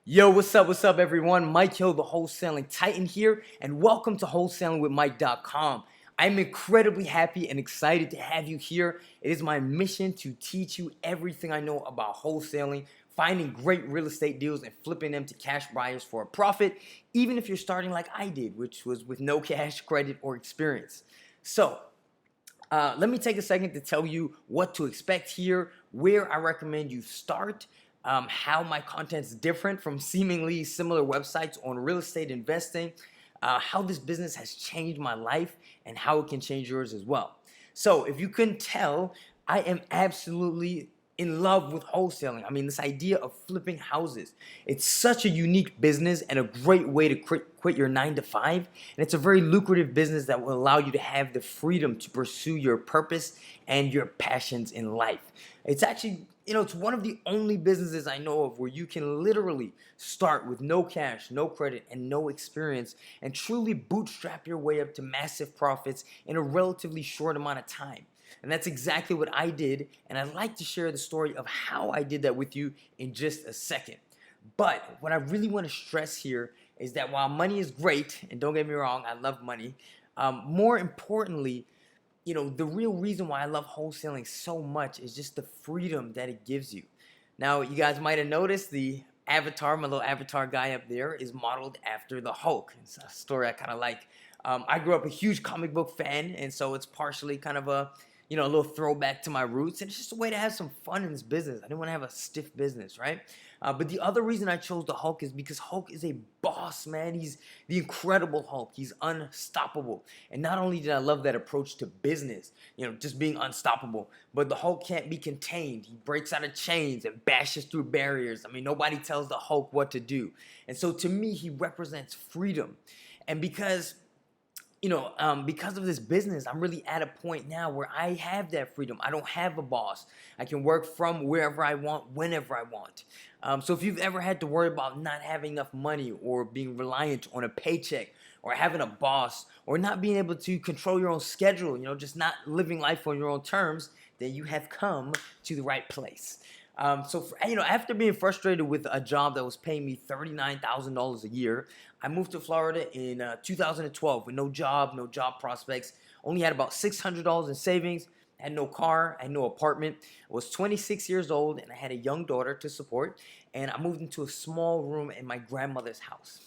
Yo, what's up, everyone? Mike Hill, the Wholesaling Titan here, and welcome to WholesalingWithMike.com. I'm incredibly happy and excited to have you here. It is my mission to teach you everything I know about wholesaling, finding great real estate deals, and flipping them to cash buyers for a profit, even if you're starting like I did, which was with no cash, credit, or experience. So, let me take a second to tell you what to expect here, where I recommend you start, how my content's different from seemingly similar websites on real estate investing, how this business has changed my life, and how it can change yours as well. So, if you couldn't tell, I am absolutely in love with wholesaling. I mean, this idea of flipping houses. It's such a unique business and a great way to quit your 9 to 5. And it's a very lucrative business that will allow you to have the freedom to pursue your purpose and your passions in life. It's actually, it's one of the only businesses I know of where you can literally start with no cash, no credit, and no experience and truly bootstrap your way up to massive profits in a relatively short amount of time. And that's exactly what I did, and I'd like to share the story of how I did that with you in just a second. But what I really want to stress here is that while money is great, and don't get me wrong, I love money, more importantly, the real reason why I love wholesaling so much is just the freedom that it gives you. Now, you guys might have noticed the avatar, my little avatar guy up there, is modeled after the Hulk. It's a story I kind of like. I grew up a huge comic book fan, and so it's partially kind of a little throwback to my roots, and it's just a way to have some fun in this business. I didn't want to have a stiff business, right? But the other reason I chose the Hulk is because Hulk is a boss, man. He's the Incredible Hulk. He's unstoppable. And not only did I love that approach to business, just being unstoppable, but the Hulk can't be contained. He breaks out of chains and bashes through barriers. I mean, nobody tells the Hulk what to do. And so to me, he represents freedom. And because of this business, I'm really at a point now where I have that freedom. I don't have a boss. I can work from wherever I want, whenever I want. So if you've ever had to worry about not having enough money or being reliant on a paycheck or having a boss or not being able to control your own schedule, just not living life on your own terms, then you have come to the right place. After being frustrated with a job that was paying me $39,000 a year, I moved to Florida in 2012 with no job, no job prospects. Only had about $600 in savings. Had no car, had no apartment. I was 26 years old, and I had a young daughter to support. And I moved into a small room in my grandmother's house.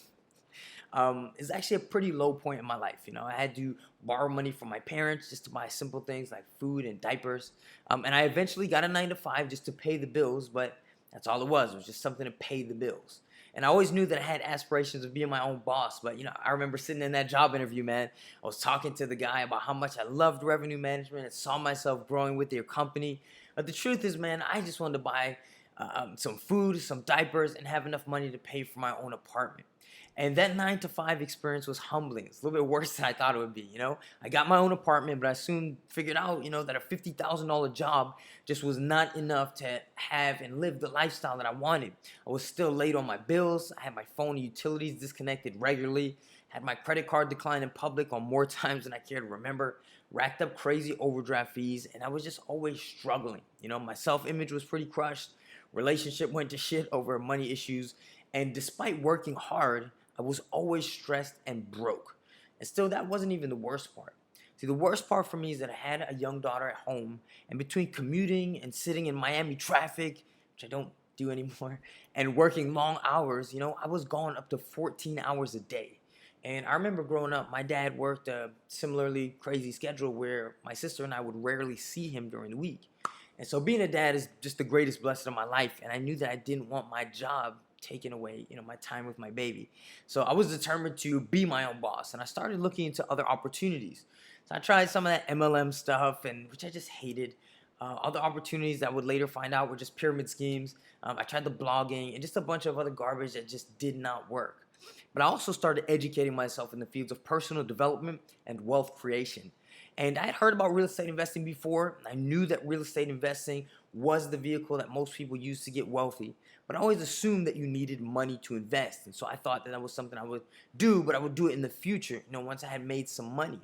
It's actually a pretty low point in my life. I had to borrow money from my parents just to buy simple things like food and diapers. And I eventually got a 9 to 5 just to pay the bills, but that's all it was. It was just something to pay the bills. And I always knew that I had aspirations of being my own boss. But, I remember sitting in that job interview, man. I was talking to the guy about how much I loved revenue management and saw myself growing with their company. But the truth is, man, I just wanted to buy some food, some diapers, and have enough money to pay for my own apartment. And that 9 to 5 experience was humbling. It's a little bit worse than I thought it would be. I got my own apartment, but I soon figured out, that a $50,000 job just was not enough to have and live the lifestyle that I wanted. I was still late on my bills. I had my phone and utilities disconnected regularly. Had my credit card declined in public on more times than I care to remember. Racked up crazy overdraft fees, and I was just always struggling. My self-image was pretty crushed. Relationship went to shit over money issues. And despite working hard, I was always stressed and broke. And still, that wasn't even the worst part. See, the worst part for me is that I had a young daughter at home, and between commuting and sitting in Miami traffic, which I don't do anymore, and working long hours, I was gone up to 14 hours a day. And I remember growing up, my dad worked a similarly crazy schedule where my sister and I would rarely see him during the week. And so being a dad is just the greatest blessing of my life, and I knew that I didn't want my job taking away, my time with my baby. So I was determined to be my own boss, and I started looking into other opportunities. So I tried some of that MLM stuff, and which I just hated. Other opportunities that I would later find out were just pyramid schemes. I tried the blogging and just a bunch of other garbage that just did not work. But I also started educating myself in the fields of personal development and wealth creation. And I had heard about real estate investing before. I knew that real estate investing was the vehicle that most people use to get wealthy. But I always assumed that you needed money to invest. And so I thought that was something I would do, but I would do it in the future, once I had made some money.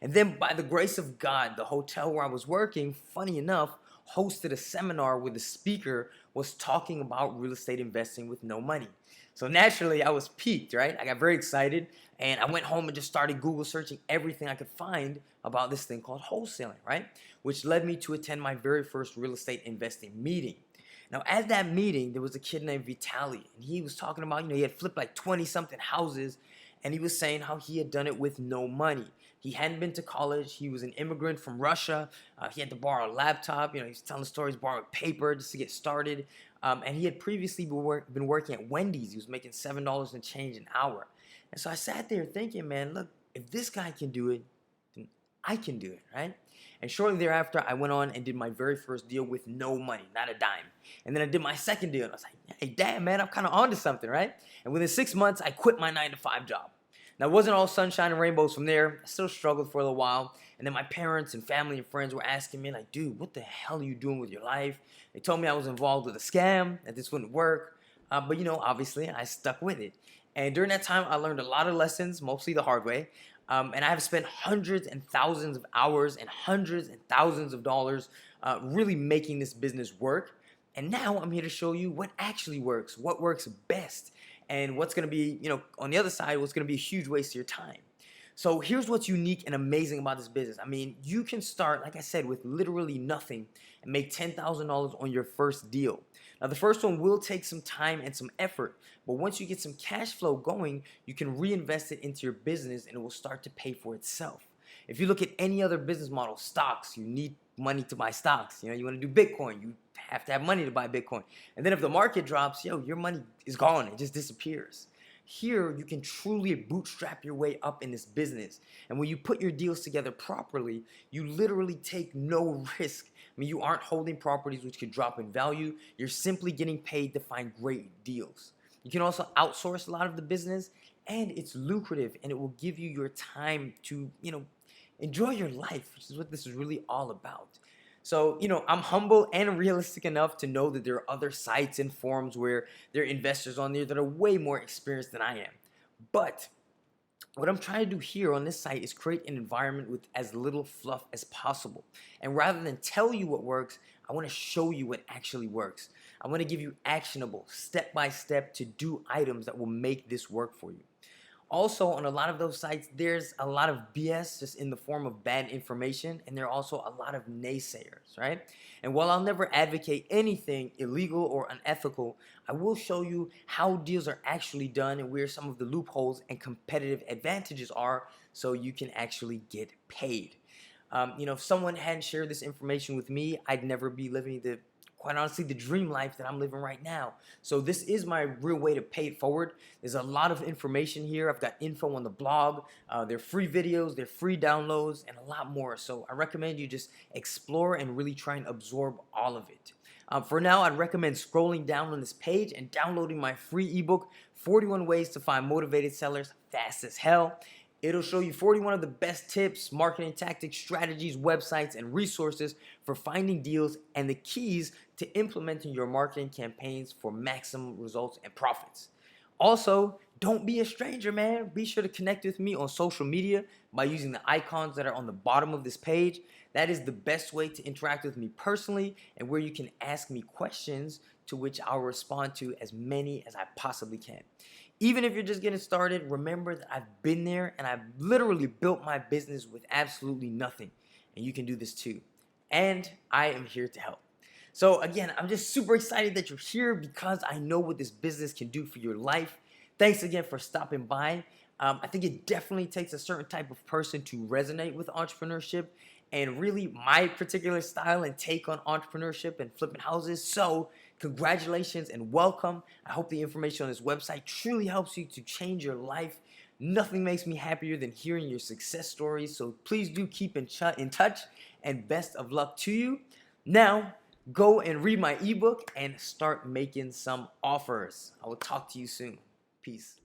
And then by the grace of God, the hotel where I was working, funny enough, hosted a seminar where the speaker was talking about real estate investing with no money. So naturally, I was piqued, right? I got very excited, and I went home and just started Google searching everything I could find about this thing called wholesaling, right? Which led me to attend my very first real estate investing meeting. Now, at that meeting, there was a kid named Vitaly, and he was talking about, he had flipped like 20 something houses, and he was saying how he had done it with no money. He hadn't been to college. He was an immigrant from Russia. He had to borrow a laptop. He was telling stories, borrowing paper just to get started. And he had previously been working at Wendy's. He was making $7 and change an hour. And so I sat there thinking, man, look, if this guy can do it, then I can do it, right? And shortly thereafter, I went on and did my very first deal with no money, not a dime. And then I did my second deal, and I was like, hey, damn, man, I'm kind of onto something, right? And within 6 months, I quit my 9-to-5 job. Now, it wasn't all sunshine and rainbows from there. I still struggled for a little while. And then my parents and family and friends were asking me, like, dude, what the hell are you doing with your life? They told me I was involved with a scam, that this wouldn't work. But, obviously, I stuck with it. And during that time, I learned a lot of lessons, mostly the hard way. And I have spent hundreds and thousands of hours and hundreds and thousands of dollars really making this business work. And now I'm here to show you what actually works, what works best, and what's going to be, on the other side, what's going to be a huge waste of your time. So here's what's unique and amazing about this business. I mean, you can start, like I said, with literally nothing and make $10,000 on your first deal. Now, the first one will take some time and some effort, but once you get some cash flow going, you can reinvest it into your business and it will start to pay for itself. If you look at any other business model, stocks, you need money to buy stocks. You want to do Bitcoin, you have to have money to buy Bitcoin. And then if the market drops, your money is gone. It just disappears. Here, you can truly bootstrap your way up in this business. And when you put your deals together properly, you literally take no risk. I mean, you aren't holding properties which could drop in value. You're simply getting paid to find great deals. You can also outsource a lot of the business, and it's lucrative, and it will give you your time to, enjoy your life, which is what this is really all about. So, I'm humble and realistic enough to know that there are other sites and forums where there are investors on there that are way more experienced than I am. But what I'm trying to do here on this site is create an environment with as little fluff as possible. And rather than tell you what works, I want to show you what actually works. I want to give you actionable, step-by-step to-do items that will make this work for you. Also, on a lot of those sites, there's a lot of BS just in the form of bad information, and there are also a lot of naysayers, right? And while I'll never advocate anything illegal or unethical, I will show you how deals are actually done and where some of the loopholes and competitive advantages are so you can actually get paid. If someone hadn't shared this information with me, I'd never be living quite honestly, the dream life that I'm living right now. So this is my real way to pay it forward. There's a lot of information here. I've got info on the blog. There are free videos, there are free downloads, and a lot more. So I recommend you just explore and really try and absorb all of it. For now, I'd recommend scrolling down on this page and downloading my free ebook, 41 Ways to Find Motivated Sellers Fast as Hell. It'll show you 41 of the best tips, marketing tactics, strategies, websites, and resources for finding deals and the keys to implementing your marketing campaigns for maximum results and profits. Also, don't be a stranger, man. Be sure to connect with me on social media by using the icons that are on the bottom of this page. That is the best way to interact with me personally and where you can ask me questions to which I'll respond to as many as I possibly can. Even if you're just getting started, remember that I've been there and I've literally built my business with absolutely nothing. And you can do this too. And I am here to help. So again, I'm just super excited that you're here because I know what this business can do for your life. Thanks again for stopping by. I think it definitely takes a certain type of person to resonate with entrepreneurship and really my particular style and take on entrepreneurship and flipping houses. So congratulations and welcome. I hope the information on this website truly helps you to change your life. Nothing makes me happier than hearing your success stories. So please do keep in touch and best of luck to you. Now, go and read my ebook and start making some offers. I will talk to you soon. Peace.